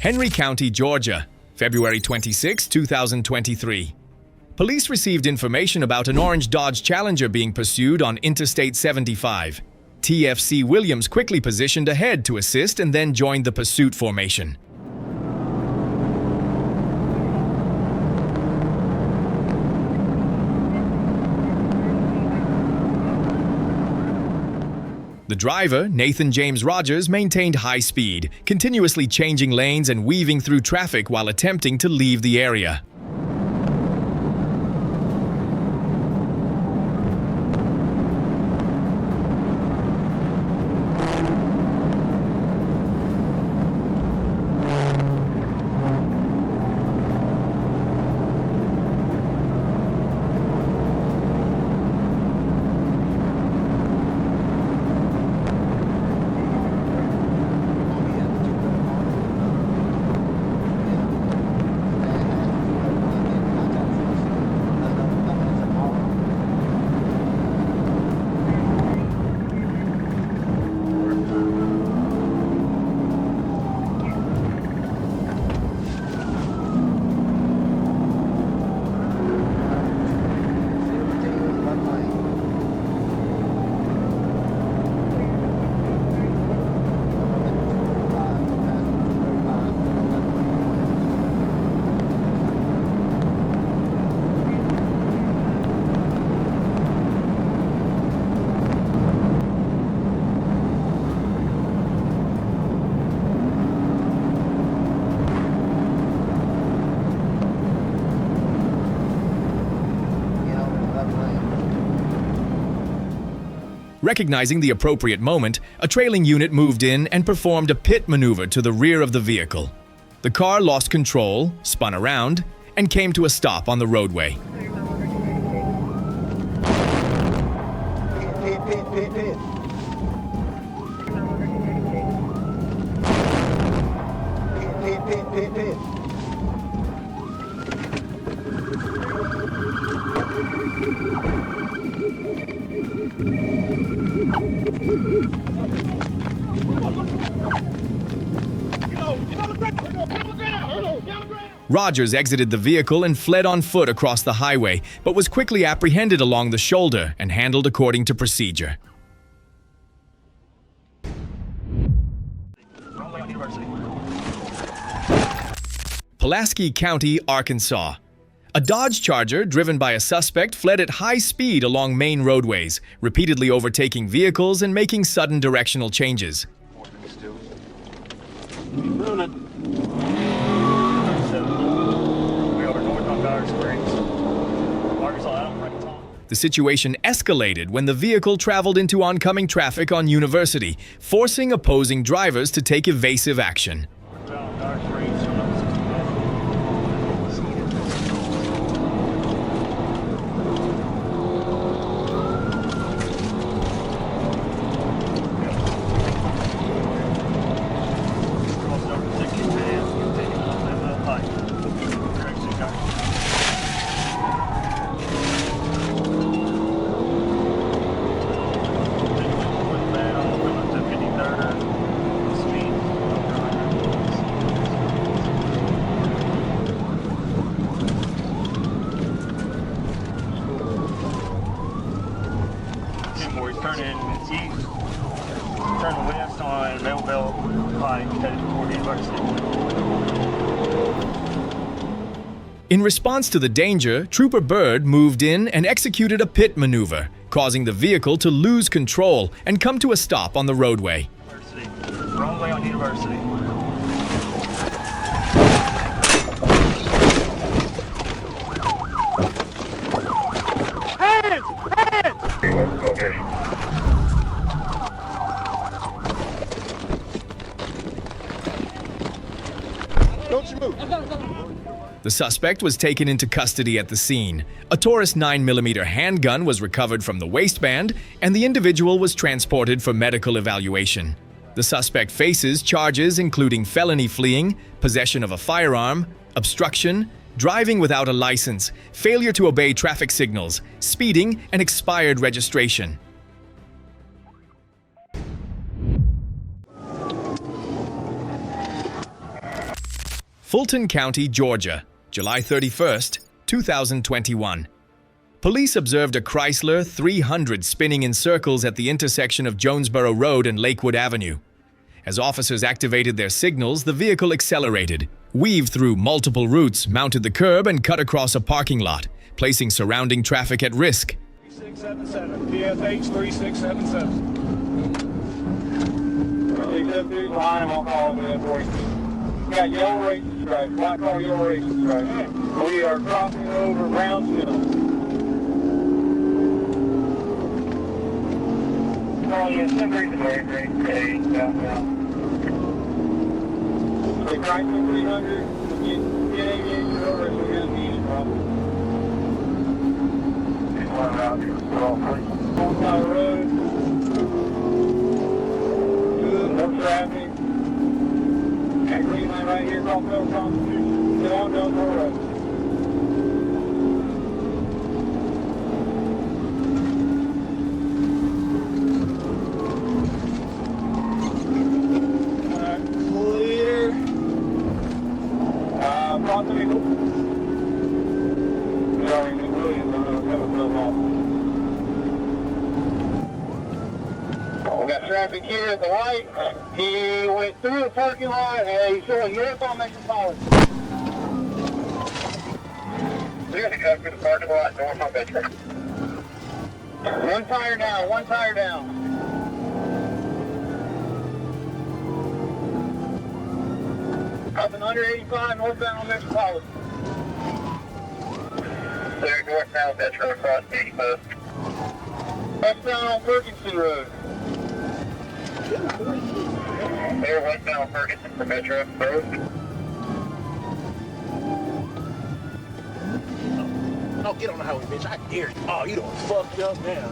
Henry County, Georgia, February 26, 2023. Police received information about an orange Dodge Challenger being pursued on Interstate 75. TFC Williams quickly positioned ahead to assist and then joined the pursuit formation. The driver, Nathan James Rogers, maintained high speed, continuously changing lanes and weaving through traffic while attempting to leave the area. Recognizing the appropriate moment, a trailing unit moved in and performed a pit maneuver to the rear of the vehicle. The car lost control, spun around, and came to a stop on the roadway. Rogers exited the vehicle and fled on foot across the highway, but was quickly apprehended along the shoulder and handled according to procedure. Pulaski County, Arkansas. A Dodge Charger driven by a suspect fled at high speed along main roadways, repeatedly overtaking vehicles and making sudden directional changes. The situation escalated when the vehicle traveled into oncoming traffic on University, forcing opposing drivers to take evasive action. Turn west on Melville Pike, headed toward University. In response to the danger, Trooper Bird moved in and executed a pit maneuver, causing the vehicle to lose control and come to a stop on the roadway. Wrong way on University. Hands! Hands! Okay. Don't you move. The suspect was taken into custody at the scene. A Taurus 9mm handgun was recovered from the waistband, and the individual was transported for medical evaluation. The suspect faces charges including felony fleeing, possession of a firearm, obstruction, driving without a license, failure to obey traffic signals, speeding, and expired registration. Fulton County, Georgia, July 31st, 2021. Police observed a Chrysler 300 spinning in circles at the intersection of Jonesboro Road and Lakewood Avenue. As officers activated their signals, the vehicle accelerated, weaved through multiple routes, mounted the curb, and cut across a parking lot, placing surrounding traffic at risk. 3677, PSH 3677. 672 behind him, I'll call him in for you. Got yellow racing stripes, black car yellow racing stripes. We are crossing over Brownsville. Calling in 738 southbound. The Chrysler 300, get 88 over, so we're going to need it probably. One out here, on the road. Good, no traffic. That green line right here, off Middle Constitution. Get on down the road. We got traffic here at the light. He went through the parking lot and he's showing uniform metropolitan. We're going to go through the parking lot north on Metro. One tire down, one tire down. Up and under 85 northbound on Metropolitan. They're northbound Metro across 85. Westbound on Ferguson Road. They're westbound Ferguson for Metro Road. Oh, get on the highway, bitch. I dare you. Oh, you done fucked up now.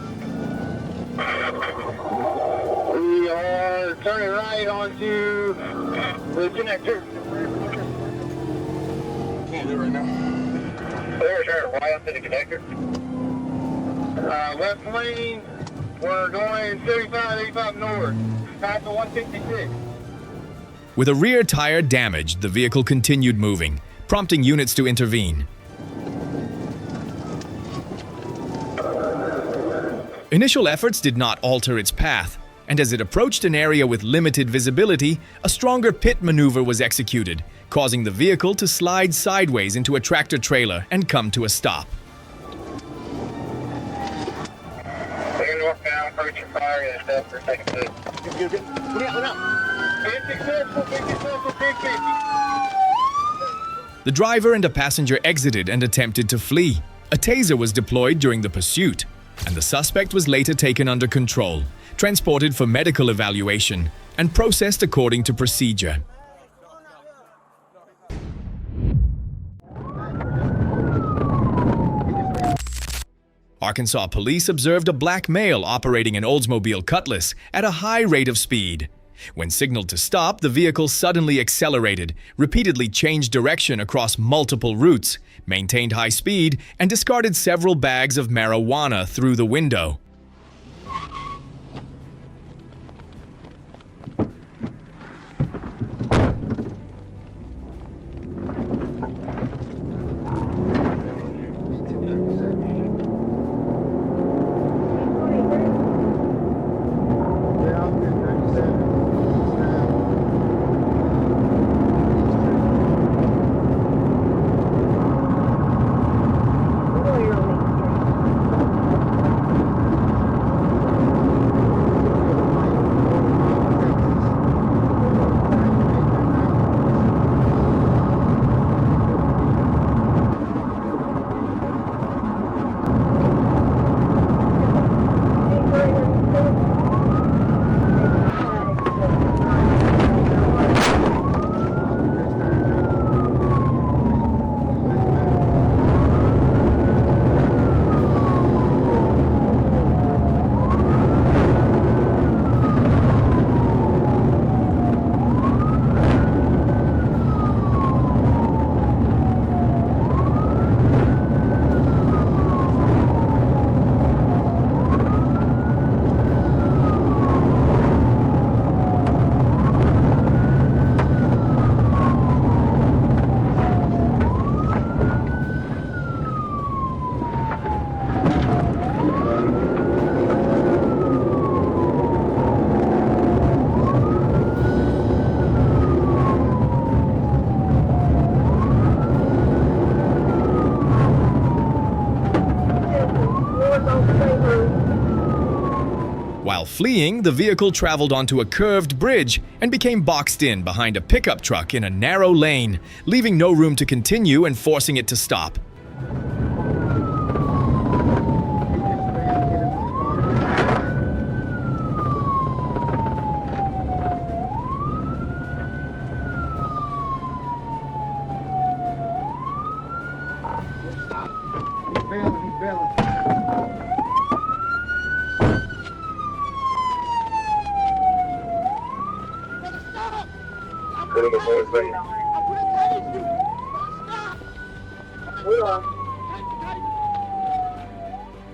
We are turning right onto the connector. Can't do it right now. We're turning right onto the connector. Left lane, we're going 75, 85 north, past the 166. With a rear tire damaged, the vehicle continued moving, prompting units to intervene. Initial efforts did not alter its path, and as it approached an area with limited visibility, a stronger pit maneuver was executed, causing the vehicle to slide sideways into a tractor-trailer and come to a stop. They're northbound, approach your fire and step for a second. Get out. Be successful, 50. The driver and a passenger exited and attempted to flee. A taser was deployed during the pursuit, and the suspect was later taken under control, transported for medical evaluation, and processed according to procedure. Arkansas police observed a black male operating an Oldsmobile Cutlass at a high rate of speed. When signaled to stop, the vehicle suddenly accelerated, repeatedly changed direction across multiple routes, maintained high speed, and discarded several bags of marijuana through the window. While fleeing, the vehicle traveled onto a curved bridge and became boxed in behind a pickup truck in a narrow lane, leaving no room to continue and forcing it to stop.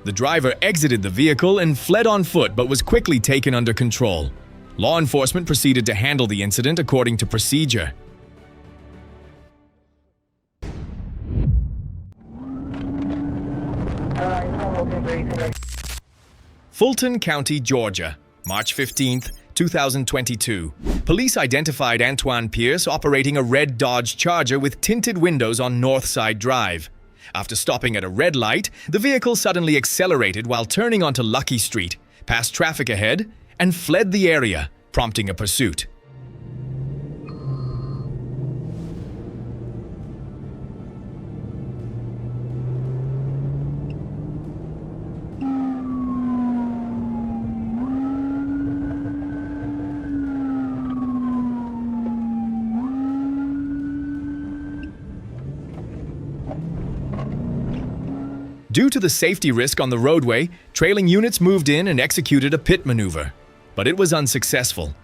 The driver exited the vehicle and fled on foot but was quickly taken under control. Law enforcement proceeded to handle the incident according to procedure. Fulton County, Georgia, March 15, 2022. Police identified Antoine Pierce operating a red Dodge Charger with tinted windows on Northside Drive. After stopping at a red light, the vehicle suddenly accelerated while turning onto Lucky Street, passed traffic ahead, and fled the area, prompting a pursuit. Due to the safety risk on the roadway, trailing units moved in and executed a pit maneuver, but it was unsuccessful.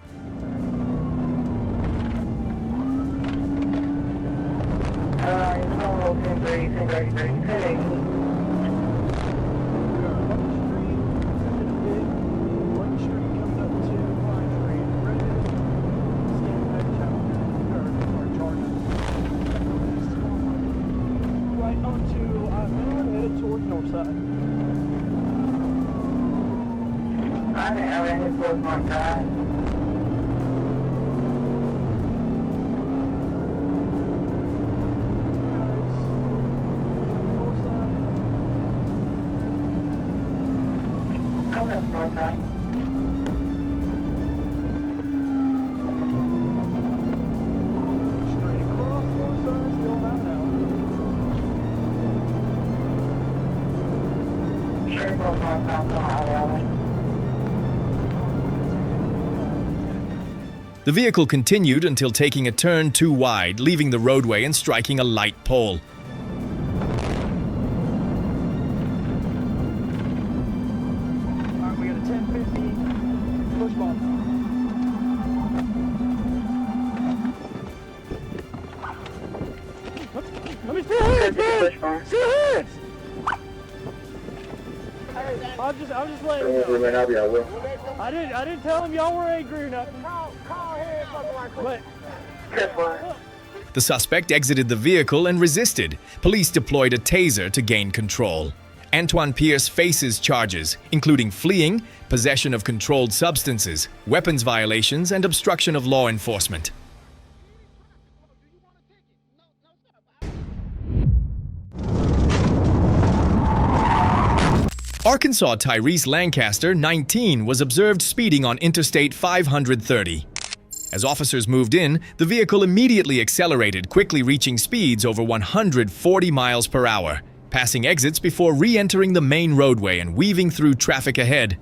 The vehicle continued until taking a turn too wide, leaving the roadway and striking a light pole. We got a 1050 push button. Let me see your hands, man! See your hands! Hey, I'm just letting you know. I didn't tell him y'all were angry or nothing. But The suspect exited the vehicle and resisted. Police deployed a taser to gain control. Antoine Pierce faces charges, including fleeing, possession of controlled substances, weapons violations, and obstruction of law enforcement. Arkansas Tyrese Lancaster, 19, was observed speeding on Interstate 530. As officers moved in, the vehicle immediately accelerated, quickly reaching speeds over 140 miles per hour, passing exits before re-entering the main roadway and weaving through traffic ahead.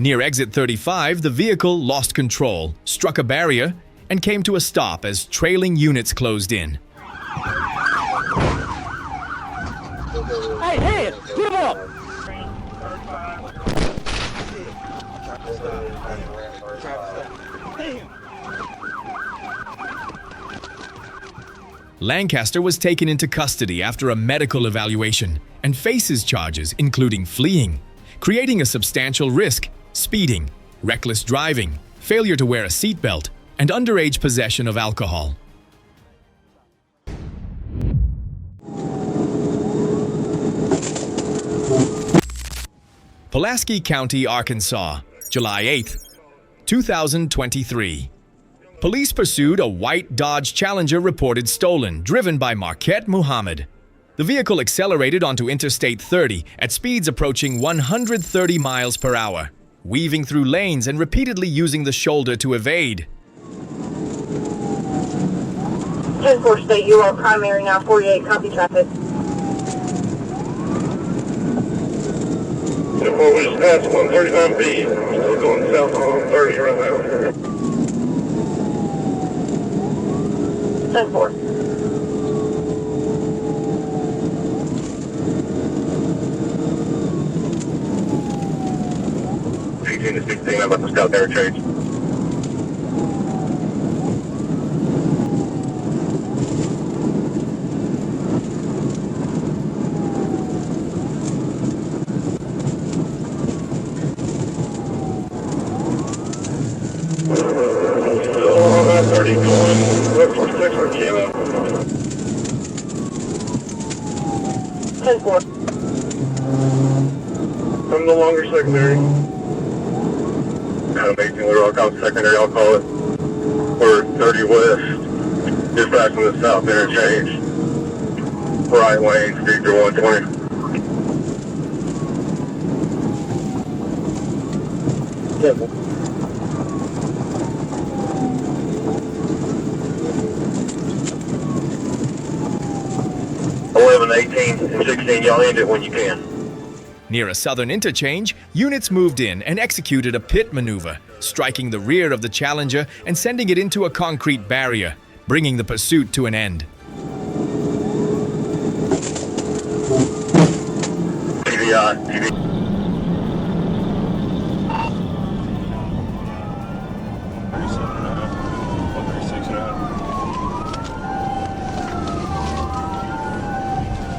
Near exit 35, the vehicle lost control, struck a barrier, and came to a stop as trailing units closed in. hey, hands! Get him up! Lancaster was taken into custody after a medical evaluation and faces charges including fleeing, creating a substantial risk, speeding, reckless driving, failure to wear a seatbelt, and underage possession of alcohol. Pulaski County, Arkansas, July 8, 2023. Police pursued a white Dodge Challenger reported stolen, driven by Marquette Muhammad. The vehicle accelerated onto Interstate 30 at speeds approaching 130 miles per hour, weaving through lanes and repeatedly using the shoulder to evade. 10-4 State, you are primary now, 48, copy traffic. 10-4, we just passed 139B. Still going south on 130 right now. 10-4. To 16, I'm about to scout their trades. Still on that 30 going, look for 6 for Kilo. 10-4. From the longer secondary. Kind of 18 Little Rock out secondary, I'll call it. Or 30 West. Dispatching the south interchange. Right lane, speed to 120. Careful. 11, 18, and 16, y'all end it when you can. Near a southern interchange, units moved in and executed a pit maneuver, striking the rear of the Challenger and sending it into a concrete barrier, bringing the pursuit to an end. PVI.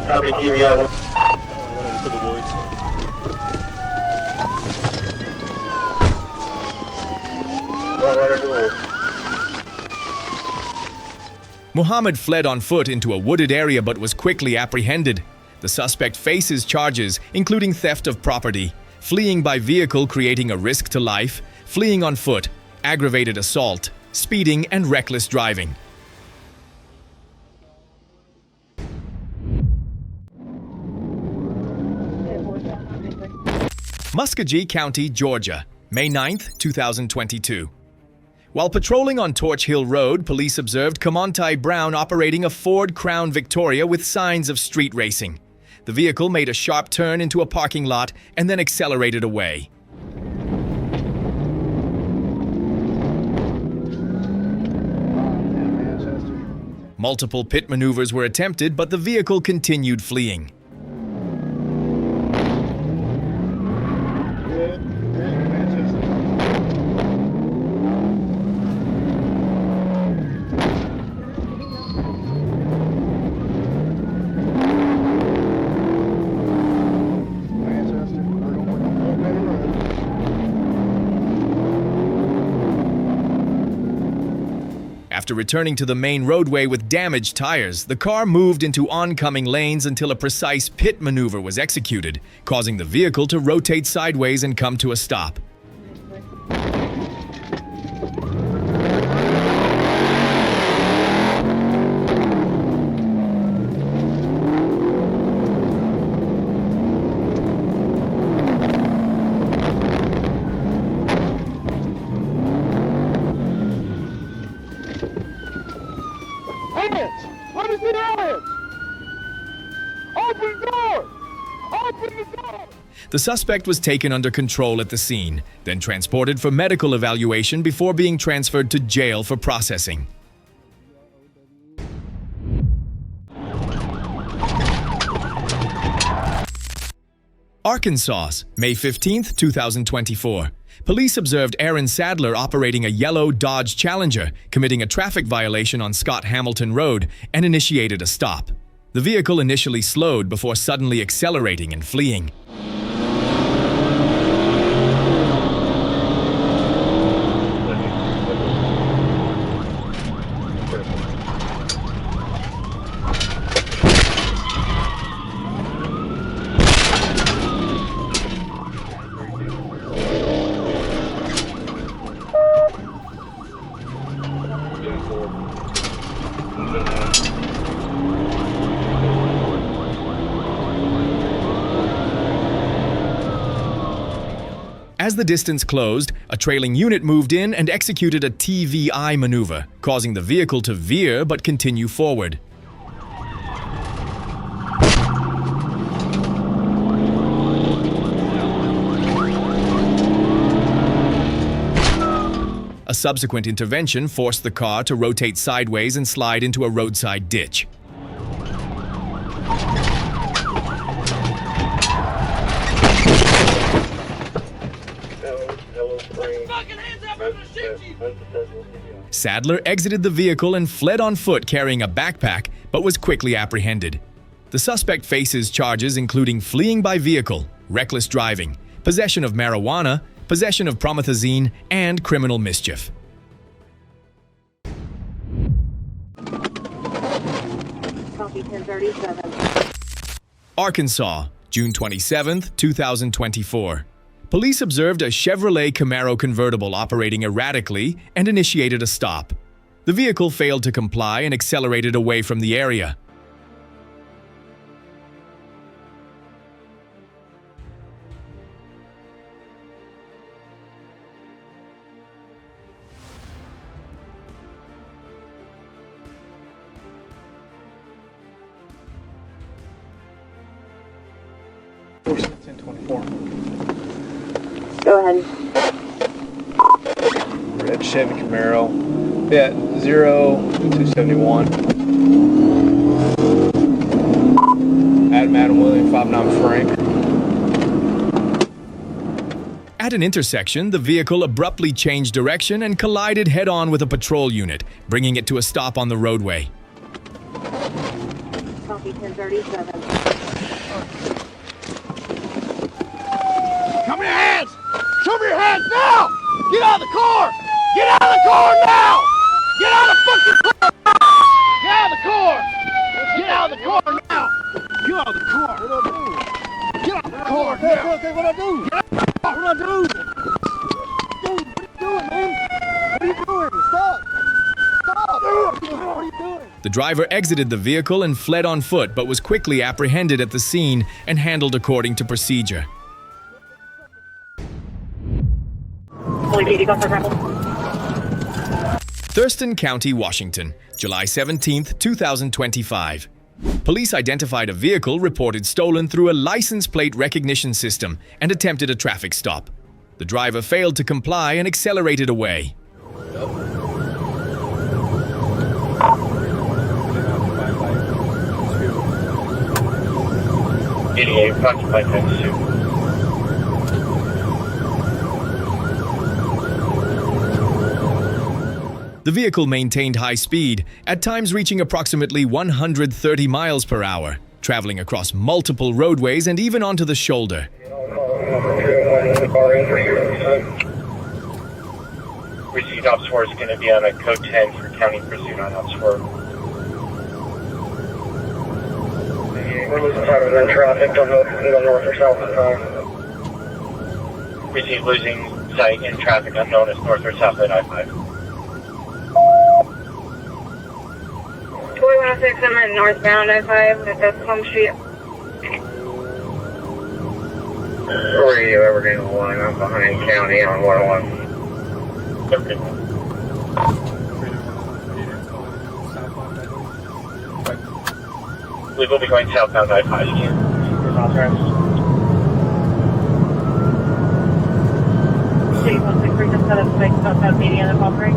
Copy, PVI. Muhammad fled on foot into a wooded area but was quickly apprehended. The suspect faces charges, including theft of property, fleeing by vehicle creating a risk to life, fleeing on foot, aggravated assault, speeding, and reckless driving. Muskogee County, Georgia, May 9, 2022. While patrolling on Torch Hill Road, police observed Kamontai Brown operating a Ford Crown Victoria with signs of street racing. The vehicle made a sharp turn into a parking lot and then accelerated away. Multiple pit maneuvers were attempted, but the vehicle continued fleeing. After returning to the main roadway with damaged tires, the car moved into oncoming lanes until a precise pit maneuver was executed, causing the vehicle to rotate sideways and come to a stop. Let me see the hands! Open the door! Open the door! The suspect was taken under control at the scene, then transported for medical evaluation before being transferred to jail for processing. Arkansas, May 15, 2024. Police observed Aaron Sadler operating a yellow Dodge Challenger, committing a traffic violation on Scott Hamilton Road, and initiated a stop. The vehicle initially slowed before suddenly accelerating and fleeing. As the distance closed, a trailing unit moved in and executed a TVI maneuver, causing the vehicle to veer but continue forward. A subsequent intervention forced the car to rotate sideways and slide into a roadside ditch. Sadler exited the vehicle and fled on foot carrying a backpack, but was quickly apprehended. The suspect faces charges including fleeing by vehicle, reckless driving, possession of marijuana, possession of promethazine, and criminal mischief. Copy 1037. Arkansas, June 27, 2024. Police observed a Chevrolet Camaro convertible operating erratically and initiated a stop. The vehicle failed to comply and accelerated away from the area. Go ahead. Red Chevy Camaro. Yeah, 0271. Adam William 59 Frank. At an intersection, the vehicle abruptly changed direction and collided head-on with a patrol unit, bringing it to a stop on the roadway. Copy 1037. Come your hands! Show me your hands now! Get out of the car! Get out of the car now! Get out of the fucking car! Get out of the car! Get out of the car now! Get out of the car! What do I do? Get out of the car now! Okay, what do I do? Get out of the car! What do I do? Dude, what are you doing, man? What are you doing? Stop! Stop! What are you doing? The driver exited the vehicle and fled on foot, but was quickly apprehended at the scene and handled according to procedure. Thurston County, Washington, July 17, 2025. Police identified a vehicle reported stolen through a license plate recognition system and attempted a traffic stop. The driver failed to comply and accelerated away. The vehicle maintained high speed, at times reaching approximately 130 miles per hour, traveling across multiple roadways and even onto the shoulder. Received Ops 4 is going to be on a code 10 for county pursuit on Ops 4. We're losing sight of the traffic, don't know if it's north or south of the Received losing sight in traffic unknown as north or south at I-5. 4106, I'm at northbound I-5 at Plum Street. Where are you, Evergreen 1? I'm behind county on 101. Evergreen 1. We will be going southbound I-5 again. City 163, just set up to make southbound median and Palm Ring.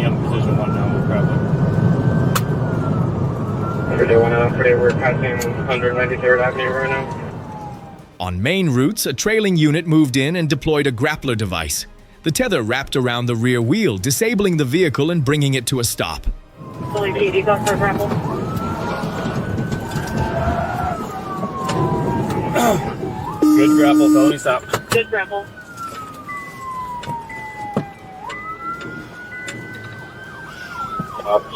Position 1 now, we'll grab We're passing 193rd Avenue right now. On main routes, a trailing unit moved in and deployed a grappler device. The tether wrapped around the rear wheel, disabling the vehicle and bringing it to a stop. Fully PD, go for a grapple. Good grapple, felony stop. Good grapple.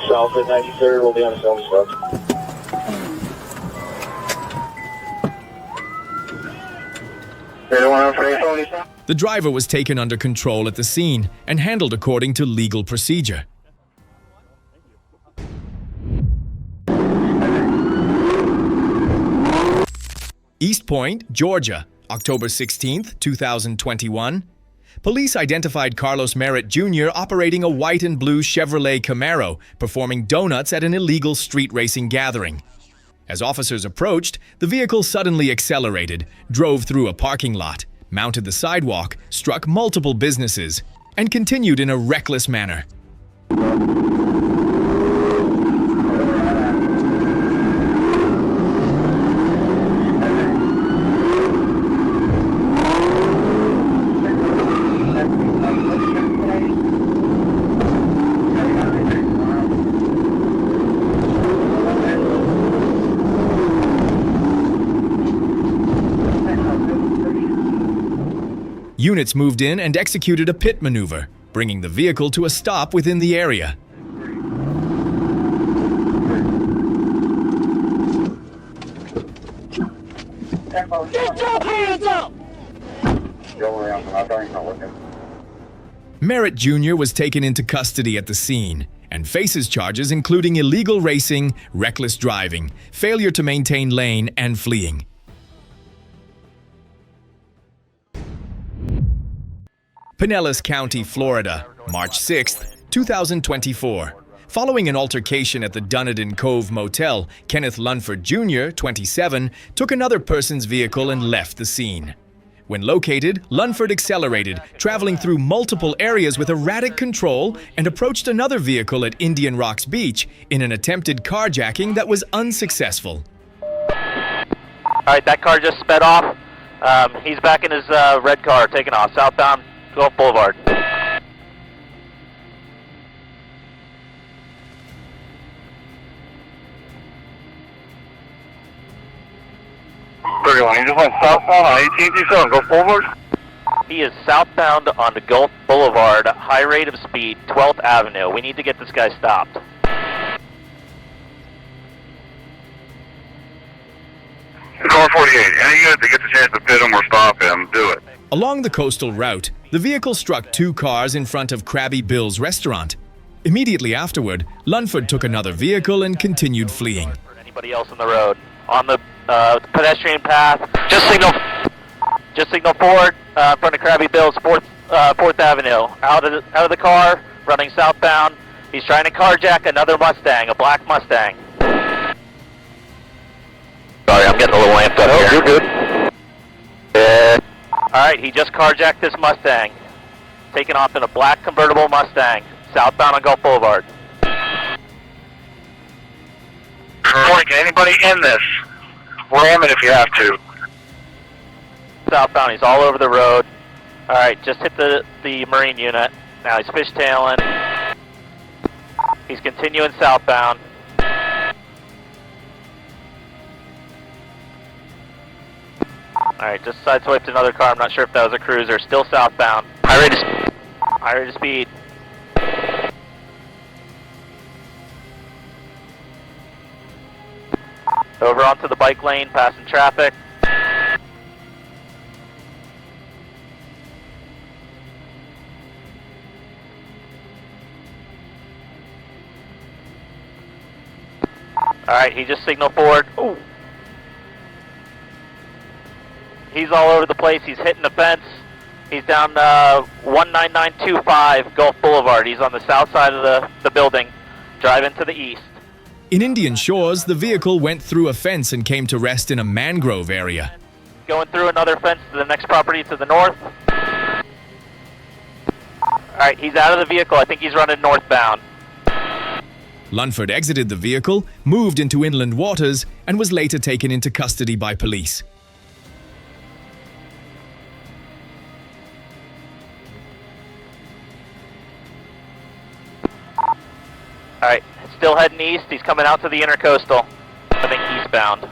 South at 93rd, we'll be on a film stop. The driver was taken under control at the scene and handled according to legal procedure. East Point, Georgia, October 16, 2021. Police identified Carlos Merritt Jr. operating a white and blue Chevrolet Camaro, performing donuts at an illegal street racing gathering. As officers approached, the vehicle suddenly accelerated, drove through a parking lot, mounted the sidewalk, struck multiple businesses, and continued in a reckless manner. Units moved in and executed a pit maneuver, bringing the vehicle to a stop within the area. Get your hands up! Merritt Jr. was taken into custody at the scene and faces charges including illegal racing, reckless driving, failure to maintain lane, and fleeing. Pinellas County, Florida, March 6, 2024. Following an altercation at the Dunedin Cove Motel, Kenneth Lunford Jr., 27, took another person's vehicle and left the scene. When located, Lunford accelerated, traveling through multiple areas with erratic control, and approached another vehicle at Indian Rocks Beach in an attempted carjacking that was unsuccessful. All right, that car just sped off. He's back in his red car, taking off, southbound Gulf Boulevard. 31, he just went southbound on 18th, you said, on Gulf Boulevard? He is southbound on the Gulf Boulevard, high rate of speed, 12th Avenue. We need to get this guy stopped. Car 48, any unit that gets a chance to pit him or stop him, do it. Along the coastal route, the vehicle struck two cars in front of Krabby Bill's restaurant. Immediately afterward, Lunford took another vehicle and continued fleeing. Anybody else on the road? On the pedestrian path, just signal forward in front of Krabby Bill's 4th Avenue. Out of the car, running southbound. He's trying to carjack another Mustang, a black Mustang. Sorry, I'm getting a little amped up here. You're good. Alright, he just carjacked this Mustang. Taking off in a black convertible Mustang, southbound on Gulf Boulevard. Morning, anybody in this? Ram it if you have to. Southbound, he's all over the road. Alright, just hit the Marine unit. Now he's fishtailing. He's continuing southbound. Alright, just sideswiped another car. I'm not sure if that was a cruiser. Still southbound. High rate of speed. Over onto the bike lane, passing traffic. Alright, he just signaled forward. Ooh. He's all over the place. He's hitting the fence. He's down 19925 Gulf Boulevard. He's on the south side of the building, driving to the east. In Indian Shores, the vehicle went through a fence and came to rest in a mangrove area. Going through another fence to the next property to the north. Alright, he's out of the vehicle. I think he's running northbound. Lunford exited the vehicle, moved into inland waters, and was later taken into custody by police. Alright, still heading east. He's coming out to the intercoastal. I think eastbound.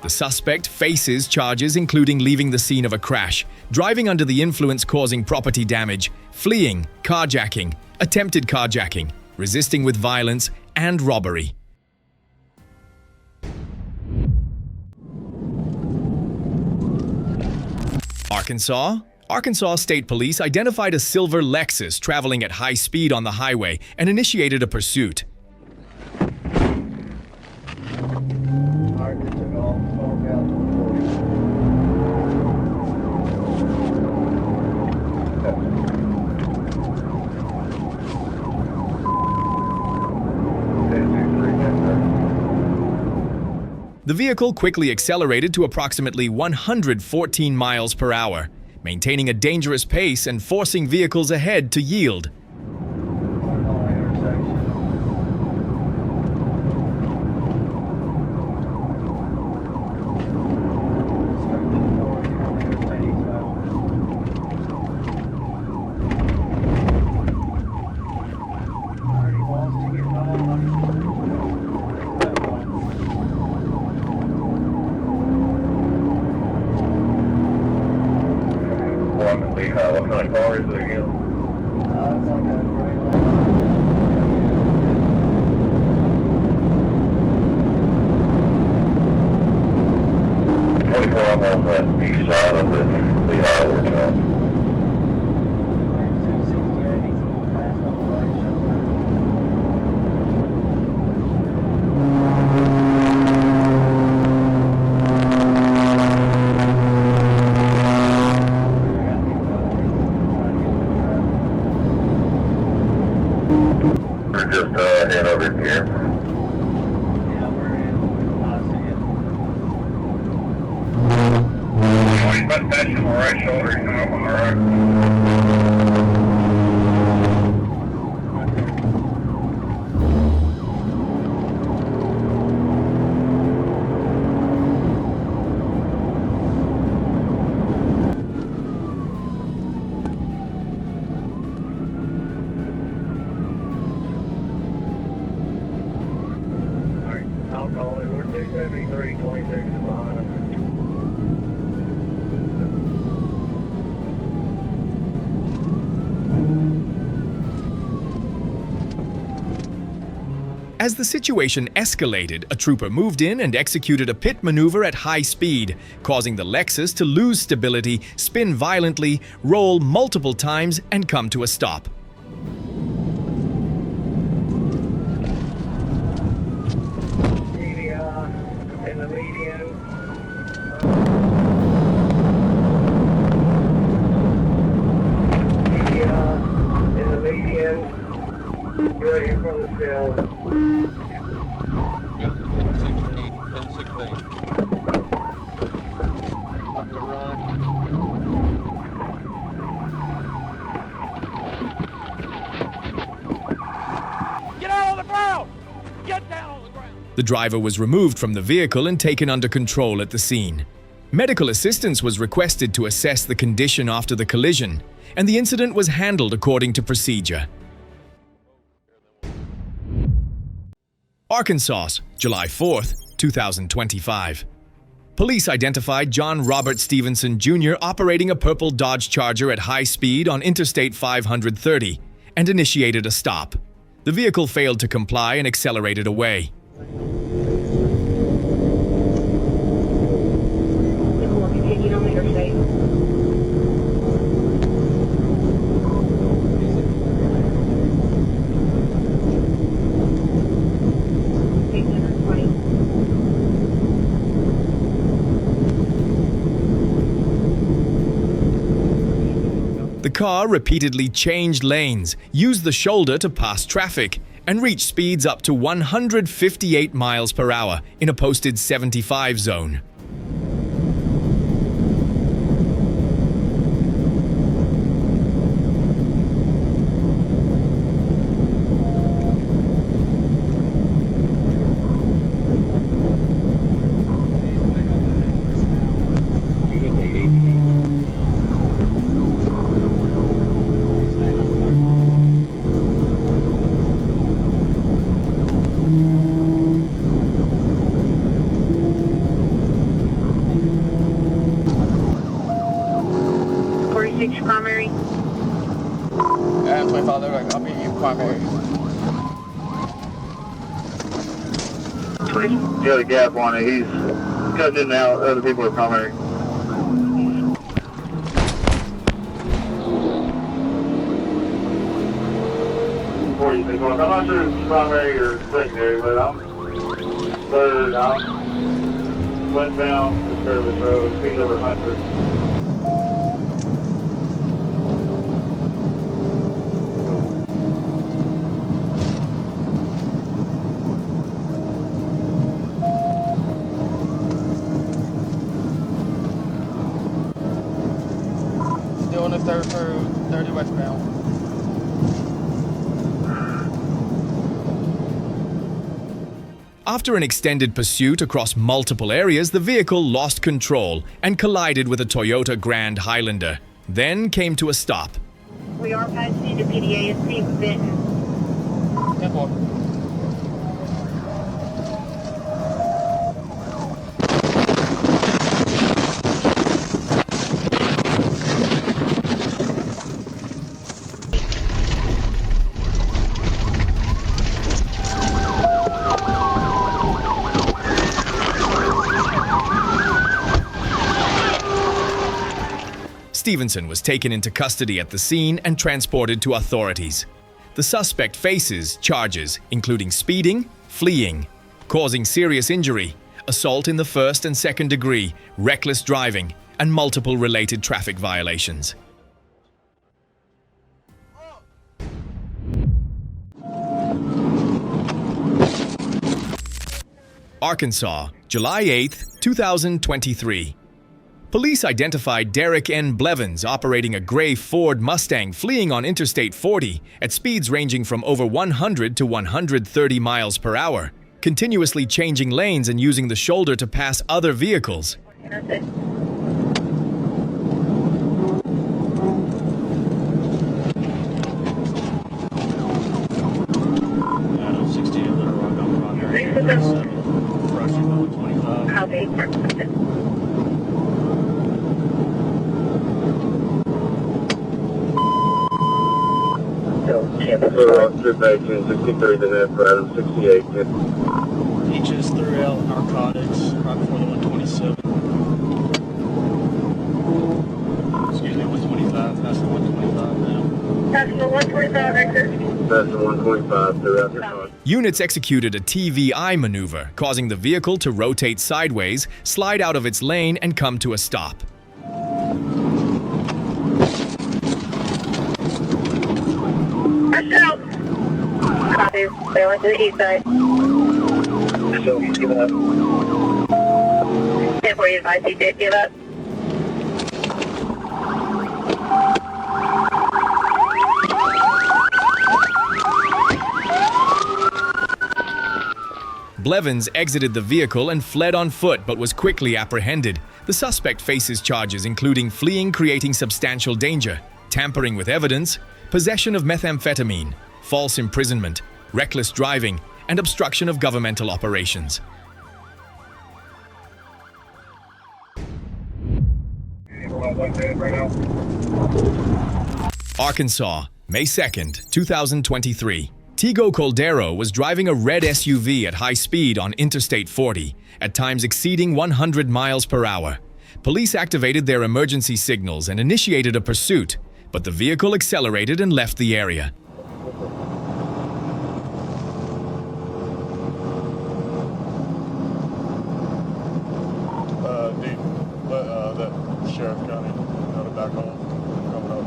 The suspect faces charges including leaving the scene of a crash, driving under the influence causing property damage, fleeing, carjacking, attempted carjacking, resisting with violence, and robbery. Arkansas, Arkansas State Police identified a silver Lexus traveling at high speed on the highway and initiated a pursuit. The vehicle quickly accelerated to approximately 114 miles per hour, maintaining a dangerous pace and forcing vehicles ahead to yield. What kind of car is it again? It's like a gray I'm on that east side of the highway now. We're just head over here. Yeah, we're in. I see it. Put that on the right shoulder, come up on the right. I'll call it. We're 273, 26 is behind us. As the situation escalated, a trooper moved in and executed a pit maneuver at high speed, causing the Lexus to lose stability, spin violently, roll multiple times, and come to a stop. In the median. In the median. Right in front of the scale. Get out on the ground! Get down on the ground! The driver was removed from the vehicle and taken under control at the scene. Medical assistance was requested to assess the condition after the collision, and the incident was handled according to procedure. Arkansas, July 4th, 2025. Police identified John Robert Stevenson Jr. operating a purple Dodge Charger at high speed on Interstate 530 and initiated a stop. The vehicle failed to comply and accelerated away. Continue on Interstate. The car repeatedly changed lanes, used the shoulder to pass traffic, and reached speeds up to 158 miles per hour in a posted 75 zone. Primary. And 25, I'll be you primary. 20. You got a gap on it. He's cutting in and out. Other people are primary. 46 I'm not sure if it's primary or secondary, but I'm third. I'm westbound to Service Road, speed over 100. Still on the 30 westbound. After an extended pursuit across multiple areas, the vehicle lost control and collided with a Toyota Grand Highlander, then came to a stop. We are passing to PDA and Steve Benton. 10-4. Stevenson was taken into custody at the scene and transported to authorities. The suspect faces charges including speeding, fleeing, causing serious injury, assault in the first and second degree, reckless driving, and multiple related traffic violations. Arkansas, July 8, 2023. Police identified Derek N. Blevins operating a gray Ford Mustang fleeing on Interstate 40 at speeds ranging from over 100 to 130 miles per hour, continuously changing lanes and using the shoulder to pass other vehicles. Trip 18, 63 to net for Adam 68. He just threw out narcotics right before the 127. Excuse me, 125. That's the 125 now. That's the 125, Victor. That's the 125 throughout your car. Units executed a TVI maneuver, causing the vehicle to rotate sideways, slide out of its lane, and come to a stop. Out. Copy. They went to the east side. So he's giving up. 10-4, advise he did give up. Blevins exited the vehicle and fled on foot but was quickly apprehended. The suspect faces charges including fleeing creating substantial danger, tampering with evidence, possession of methamphetamine, false imprisonment, reckless driving, and obstruction of governmental operations. Arkansas, May 2nd, 2023. Tigo Caldero was driving a red SUV at high speed on Interstate 40, at times exceeding 100 miles per hour. Police activated their emergency signals and initiated a pursuit, but the vehicle accelerated and left the area. That Sheriff County know to back home. Coming up.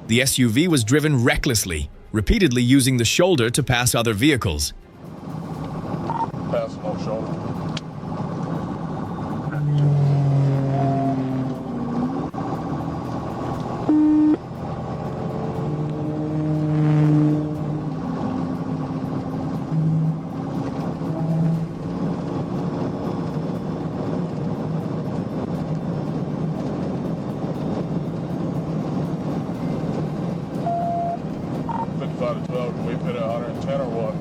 The SUV was driven recklessly, repeatedly using the shoulder to pass other vehicles. Pass them on shoulder. Can we put 110 or what?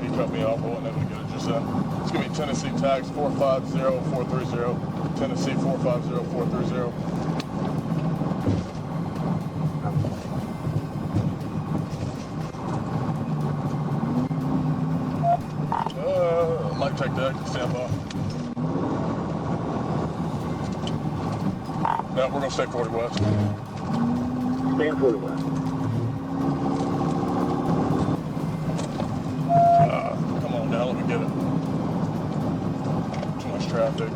He cut me off. I wasn't able to get it just then. It's going to be Tennessee tags 450430. Tennessee 450430. take the exit, stand by. No, we're gonna stay 40 west. Stand 40 west. Come on now, let me get it. Too much traffic.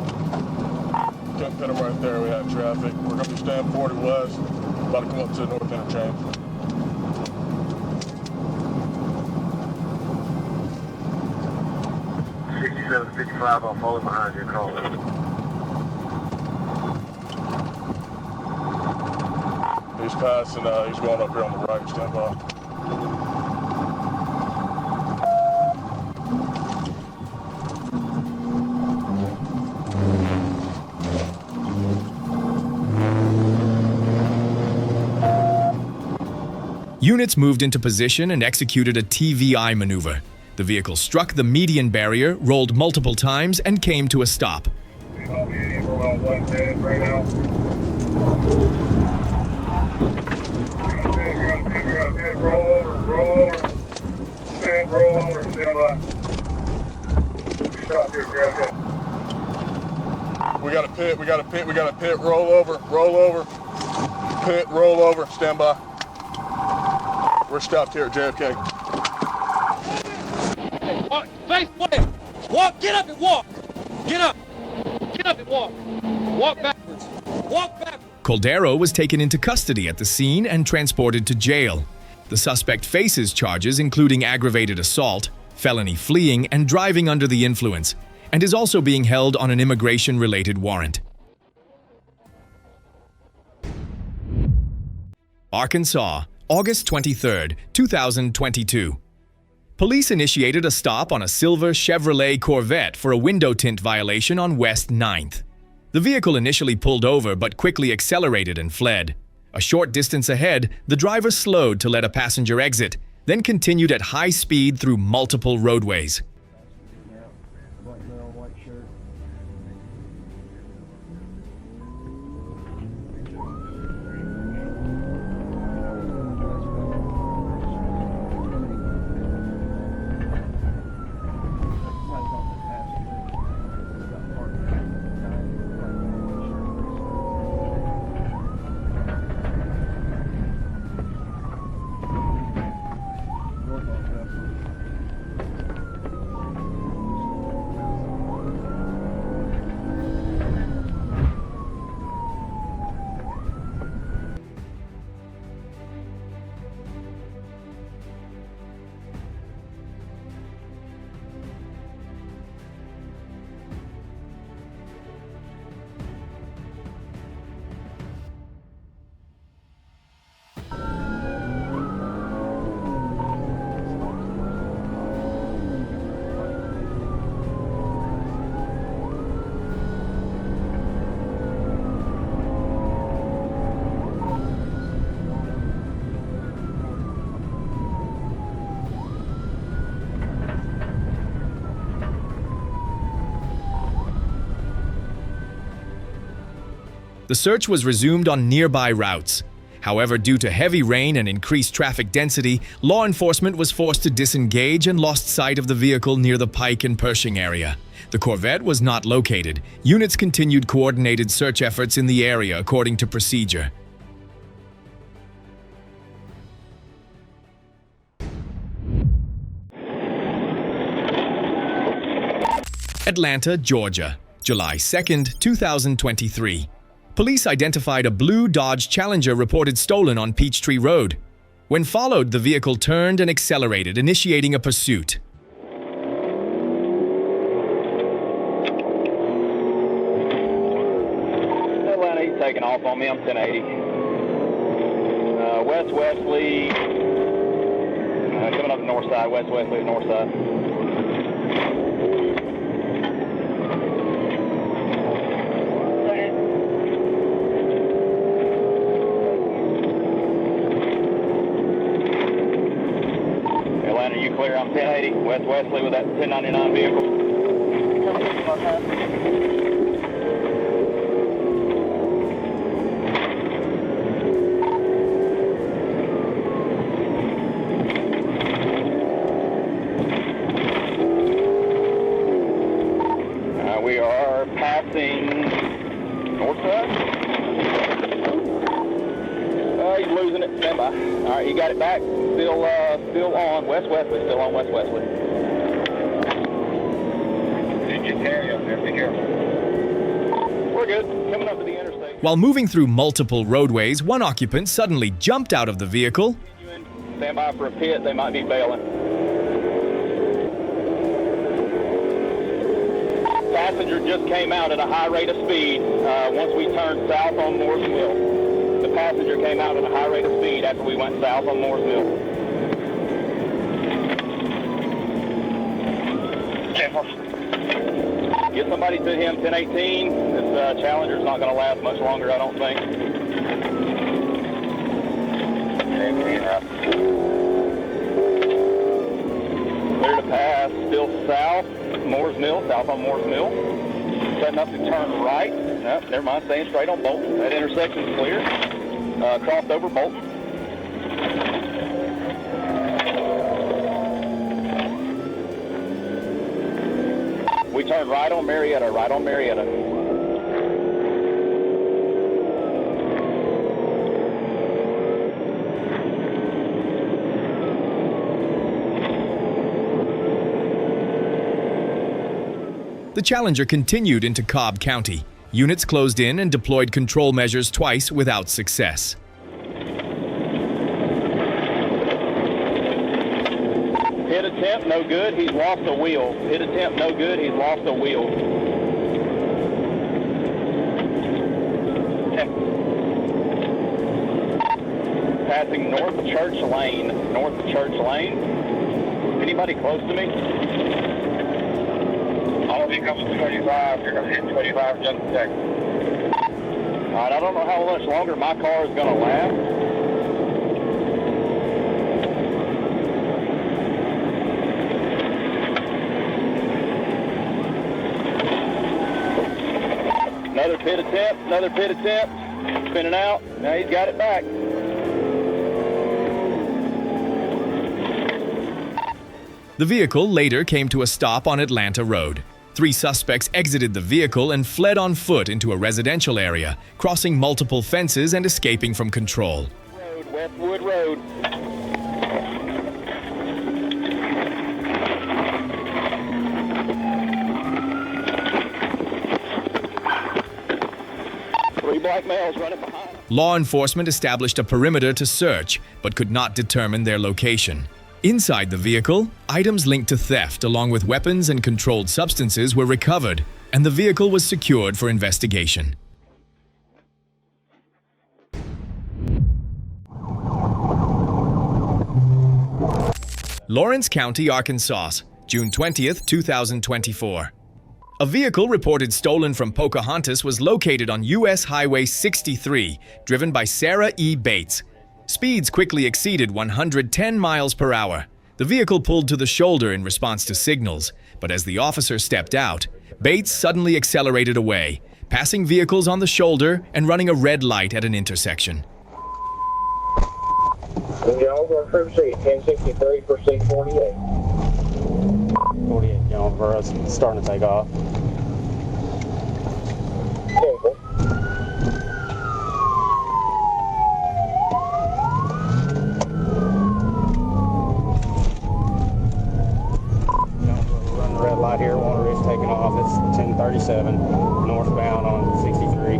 Got pedal right there, we have traffic. We're gonna be staying 40 west, about to come up to the north interchange. '67 55, I'll follow behind you, call it. He's passing, he's going up here on the right, stand by. Units moved into position and executed a TVI maneuver. The vehicle struck the median barrier, rolled multiple times, and came to a stop. We got a pit, we got a pit, we got a pit, roll over, pit, roll over, stand by. We're stopped here at JFK. Walk, face way. Walk, get up and walk. Get up. Get up and walk. Walk backwards. Walk backwards. Caldero was taken into custody at the scene and transported to jail. The suspect faces charges including aggravated assault, felony fleeing, and driving under the influence, and is also being held on an immigration-related warrant. Arkansas, August 23, 2022. Police initiated a stop on a silver Chevrolet Corvette for a window tint violation on West 9th. The vehicle initially pulled over but quickly accelerated and fled. A short distance ahead, the driver slowed to let a passenger exit, then continued at high speed through multiple roadways. The search was resumed on nearby routes. However, due to heavy rain and increased traffic density, law enforcement was forced to disengage and lost sight of the vehicle near the Pike and Pershing area. The Corvette was not located. Units continued coordinated search efforts in the area according to procedure. Atlanta, Georgia, July 2, 2023. Police identified a blue Dodge Challenger reported stolen on Peachtree Road. When followed, the vehicle turned and accelerated, initiating a pursuit. Atlanta, he's taking off on me. I'm 1080. West Wesley. Coming up the north side. West Wesley, north side. Clear, I'm 1080, West Wesley with that 1099 vehicle. back, still on West Wesley, still on West Wesley. Did you carry up there? Be careful. We're good. Coming up to the interstate. While moving through multiple roadways, one occupant suddenly jumped out of the vehicle. Stand by for a pit. They might be bailing. Passenger just came out at a high rate of speed once we turned south on Moore's Mill. The passenger came out at a high rate of speed after we went south on Moore's Mill. Get somebody to him, 1018. This Challenger's not going to last much longer, I don't think. Clear to pass, still south, Moore's Mill, south on Moore's Mill. Setting up to turn right. No, never mind, staying straight on Bolton. That intersection's clear. Crossed over Bolton. We turned right on Marietta, right on Marietta. The Challenger continued into Cobb County. Units closed in and deployed control measures twice without success. Hit attempt, no good. He's lost a wheel. Hit attempt, no good. He's lost a wheel. Passing North Church Lane. North Church Lane. Anybody close to me? All of you coming to 25. You're going to hit 25 just a second. All right, I don't know how much longer my car is going to last. Another pit attempt, another pit attempt. Spinning out. Now he's got it back. The vehicle later came to a stop on Atlanta Road. 3 suspects exited the vehicle and fled on foot into a residential area, crossing multiple fences and escaping from control. Westwood Road. Three black males running behind. Law enforcement established a perimeter to search, but could not determine their location. Inside the vehicle, items linked to theft along with weapons and controlled substances were recovered, and the vehicle was secured for investigation. Lawrence County, Arkansas, June 20th, 2024. A vehicle reported stolen from Pocahontas was located on U.S. Highway 63, driven by Sarah E. Bates. Speeds quickly exceeded 110 miles per hour. The vehicle pulled to the shoulder in response to signals, but as the officer stepped out, Bates suddenly accelerated away, passing vehicles on the shoulder and running a red light at an intersection. Y'all go for seat 1063, proceed 48. 48, y'all, for us starting to take off. Careful. Run the red light here, one ridge taking off. It's 1037, northbound on 63.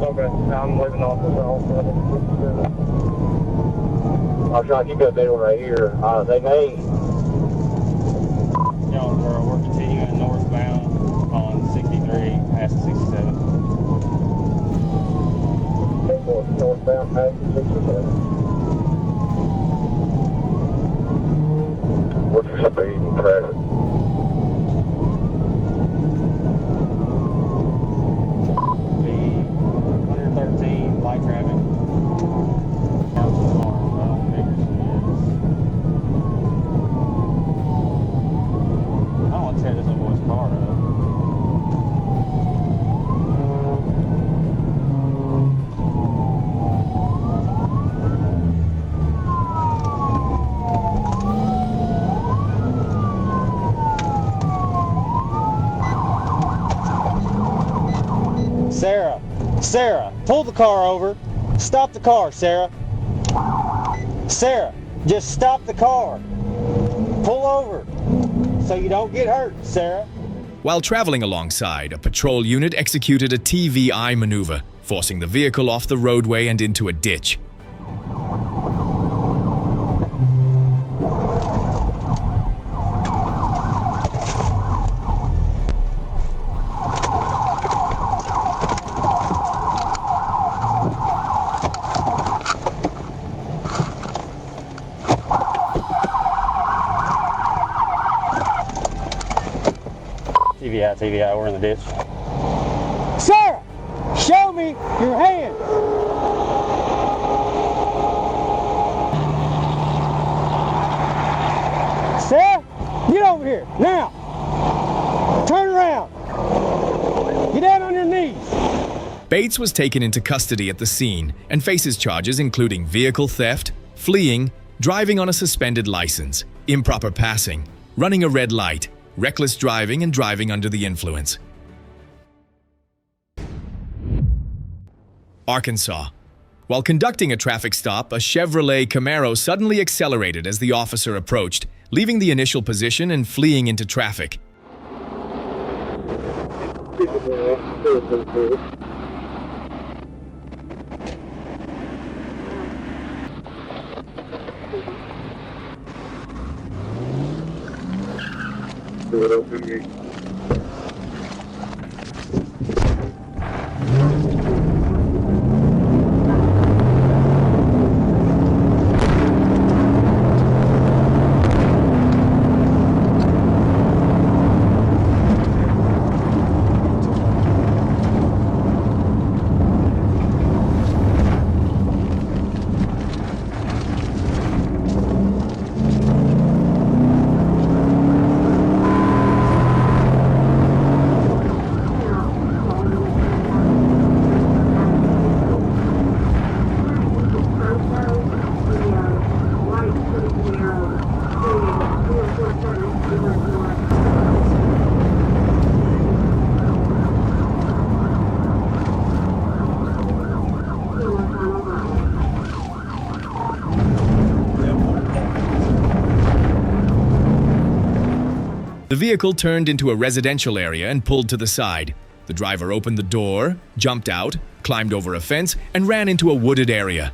Okay, I'm leaving off this off. I'll try to keep that middle right here. They may. Y'all, we're continuing northbound on 63 past 67. Northbound past 67. What's your speed and present? Light traffic. I don't want to tear this little boy's car up. Sarah, Sarah, pull the car over. Stop the car, Sarah. Sarah, just stop the car. Pull over so you don't get hurt, Sarah. While traveling alongside, a patrol unit executed a TVI maneuver, forcing the vehicle off the roadway and into a ditch. TVI, we're in the ditch. Sarah, show me your hands. Sarah, get over here, now. Turn around. Get down on your knees. Bates was taken into custody at the scene and faces charges including vehicle theft, fleeing, driving on a suspended license, improper passing, running a red light, reckless driving, and driving under the influence. Arkansas. While conducting a traffic stop, a Chevrolet Camaro suddenly accelerated as the officer approached, leaving the initial position and fleeing into traffic. The vehicle turned into a residential area and pulled to the side. The driver opened the door, jumped out, climbed over a fence, and ran into a wooded area,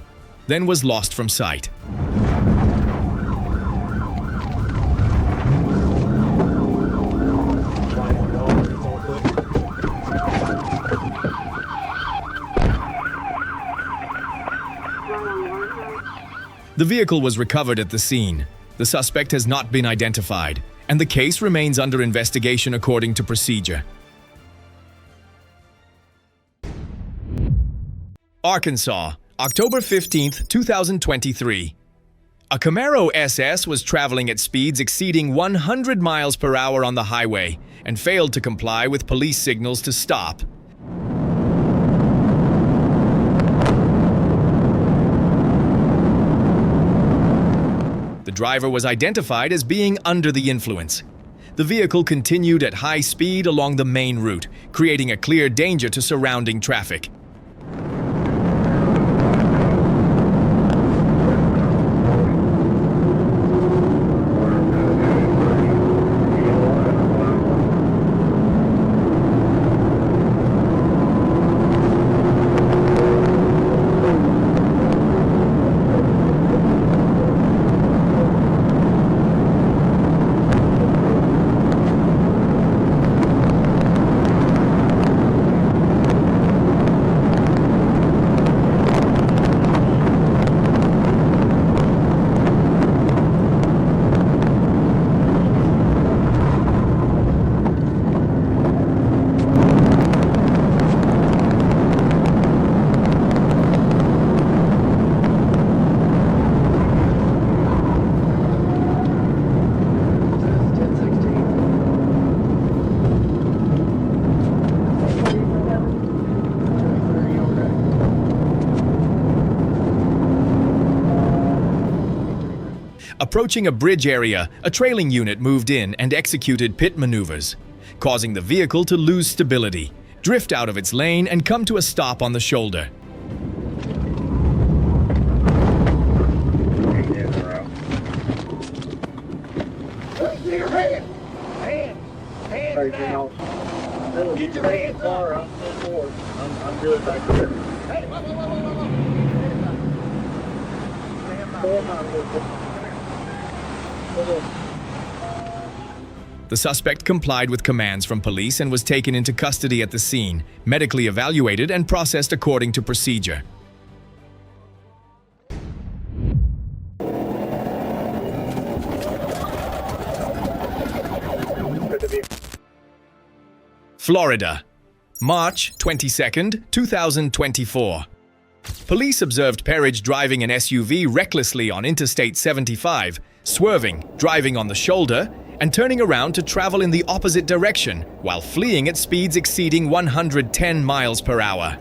then was lost from sight. The vehicle was recovered at the scene. The suspect has not been identified, and the case remains under investigation according to procedure. Arkansas, October 15, 2023. A Camaro SS was traveling at speeds exceeding 100 miles per hour on the highway and failed to comply with police signals to stop. The driver was identified as being under the influence. The vehicle continued at high speed along the main route, creating a clear danger to surrounding traffic. Approaching a bridge area, a trailing unit moved in and executed pit maneuvers, causing the vehicle to lose stability, drift out of its lane, and come to a stop on the shoulder. Get your hands up. I'm good back there. The suspect complied with commands from police and was taken into custody at the scene, medically evaluated and processed according to procedure. Florida, March 22, 2024. Police observed Perridge driving an SUV recklessly on Interstate 75, swerving, driving on the shoulder, and turning around to travel in the opposite direction while fleeing at speeds exceeding 110 miles per hour.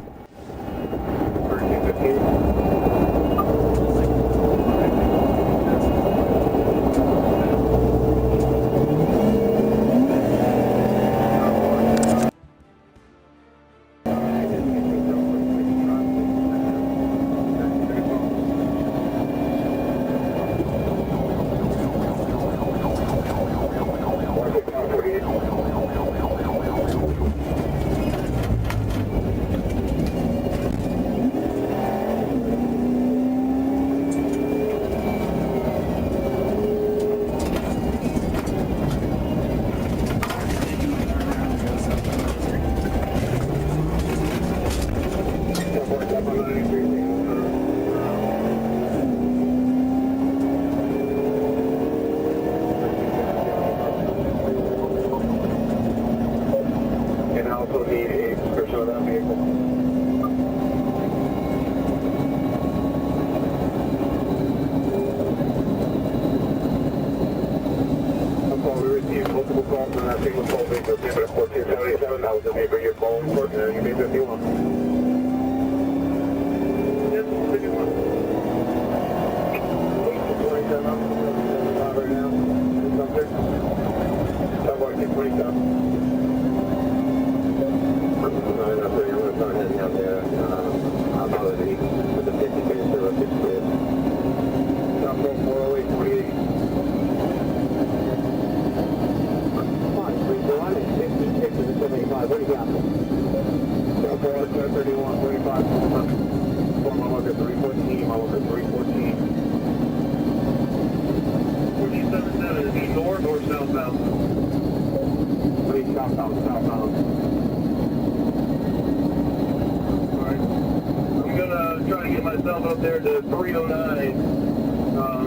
Up there to 309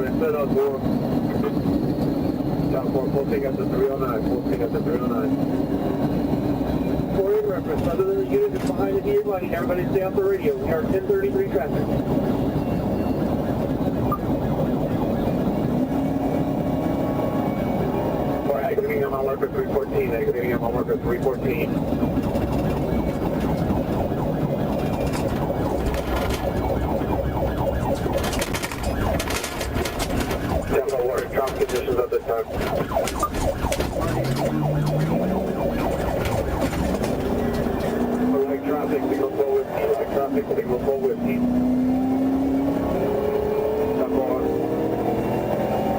and set up for full take out to 309, full take out to 309. For in reference, other than the unit that's behind the vehicle, I need everybody to stay off the radio. We are 1033 traffic. Alright, exiting on my marker 314, exiting on my marker 314. Conditions at this time. Light traffic, signal 4 whiskey. Light traffic, signal 4 whiskey. Stop on.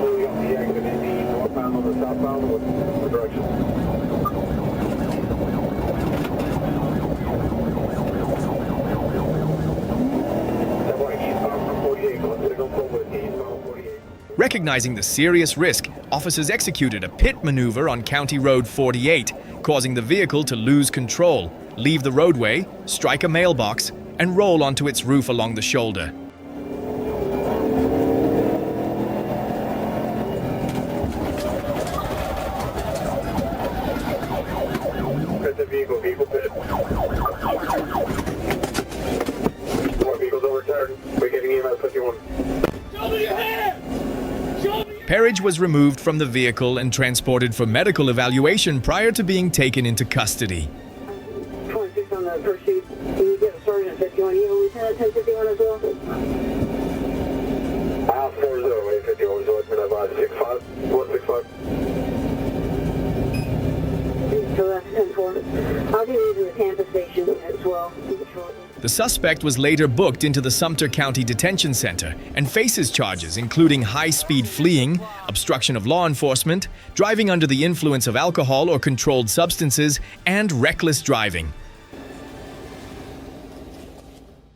Moving off the exit in the northbound on the southbound. What direction? Stop on eastbound from 48. Signal 4 whiskey. Eastbound 48. Recognizing the serious risk, officers executed a pit maneuver on County Road 48, causing the vehicle to lose control, leave the roadway, strike a mailbox, and roll onto its roof along the shoulder. Pit the vehicle pit. More vehicles overturned. We're getting EMS 51. Show me your hand! Perridge was removed from the vehicle and transported for medical evaluation prior to being taken into custody. 26 on the pursuit. Can you get started at 51? You have Lieutenant 1051 as well? I'll 40-851, so it's been about 65. 165. So that's 10-4. I'll be leaving the Tampa station. The suspect was later booked into the Sumter County Detention Center and faces charges including high-speed fleeing, obstruction of law enforcement, driving under the influence of alcohol or controlled substances, and reckless driving.